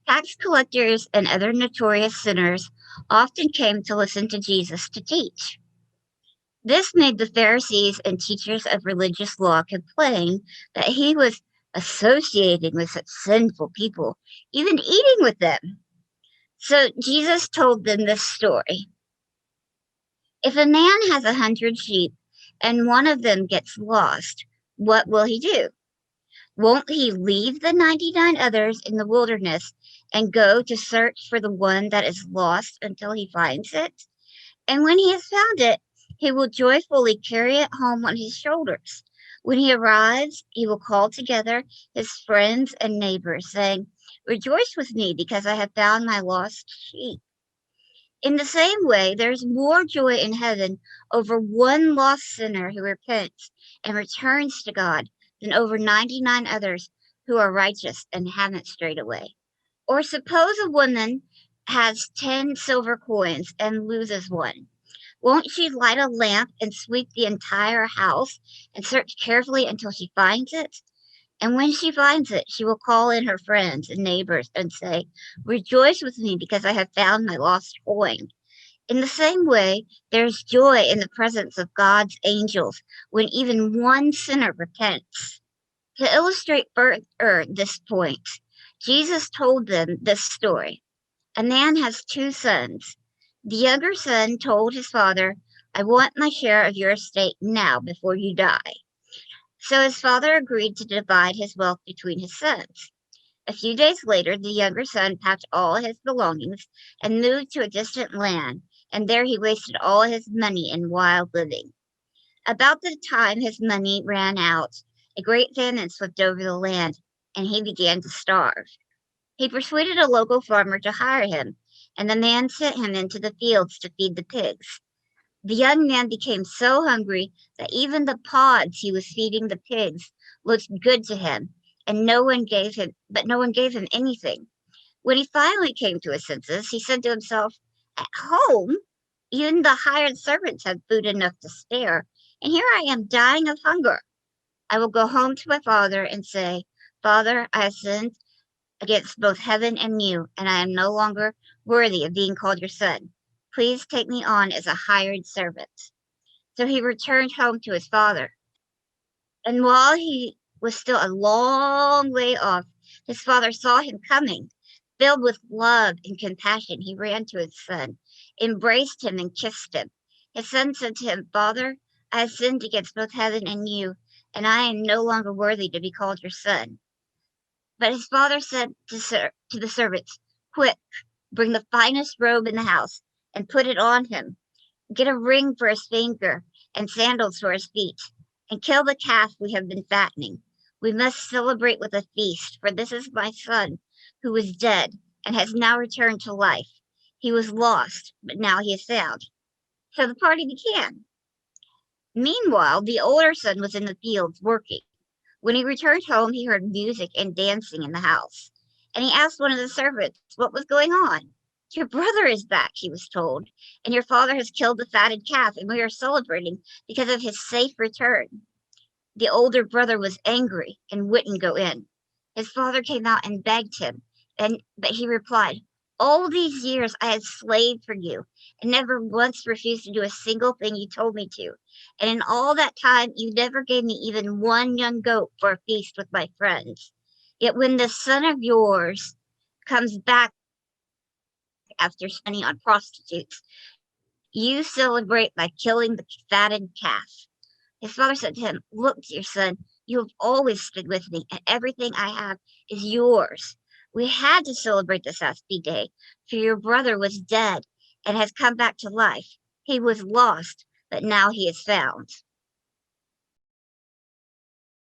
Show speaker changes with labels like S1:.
S1: Tax collectors and other notorious sinners often came to listen to Jesus to teach. This made the Pharisees and teachers of religious law complain that he was associating with such sinful people, even eating with them. So Jesus told them this story. If a man has 100 sheep and one of them gets lost, what will he do? Won't he leave the 99 others in the wilderness and go to search for the one that is lost until he finds it? And when he has found it, he will joyfully carry it home on his shoulders. When he arrives, he will call together his friends and neighbors, saying, "Rejoice with me because I have found my lost sheep." In the same way, there is more joy in heaven over one lost sinner who repents and returns to God than over 99 others who are righteous and haven't strayed away. Or suppose a woman has 10 silver coins and loses one. Won't she light a lamp and sweep the entire house and search carefully until she finds it? And when she finds it, she will call in her friends and neighbors and say, "Rejoice with me because I have found my lost coin." In the same way, there's joy in the presence of God's angels when even one sinner repents. To illustrate further this point, Jesus told them this story. A man has two sons. The younger son told his father, "I want my share of your estate now before you die." So his father agreed to divide his wealth between his sons. A few days later, the younger son packed all his belongings and moved to a distant land, and there he wasted all his money in wild living. About the time his money ran out, a great famine swept over the land, and he began to starve. He persuaded a local farmer to hire him, and the man sent him into the fields to feed the pigs. The young man became so hungry that even the pods he was feeding the pigs looked good to him, and no one gave him anything. When he finally came to his senses, he said to himself, "At home, even the hired servants have food enough to spare, and here I am dying of hunger. I will go home to my father and say, 'Father, I have sinned against both heaven and you, and I am no longer worthy of being called your son. Please take me on as a hired servant.'" So he returned home to his father. And while he was still a long way off, his father saw him coming. Filled with love and compassion, he ran to his son, embraced him, and kissed him. His son said to him, "Father, I have sinned against both heaven and you, and I am no longer worthy to be called your son." But his father said to the servants, "Quick, bring the finest robe in the house and put it on him. Get a ring for his finger and sandals for his feet, and kill the calf we have been fattening. We must celebrate with a feast, for this is my son who was dead and has now returned to life. He was lost, but now he is found." So the party began. Meanwhile, the older son was in the fields working. When he returned home, he heard music and dancing in the house, and he asked one of the servants what was going on. "Your brother is back," he was told, "and your father has killed the fatted calf, and we are celebrating because of his safe return." The older brother was angry and wouldn't go in. His father came out and begged him, but he replied, "All these years I have slaved for you and never once refused to do a single thing you told me to. And in all that time, you never gave me even one young goat for a feast with my friends. Yet when this son of yours comes back after spending on prostitutes, you celebrate by killing the fatted calf." His father said to him, "Look, dear son, you have always stood with me, and everything I have is yours. We had to celebrate this happy day, for your brother was dead and has come back to life. He was lost, but now he is found."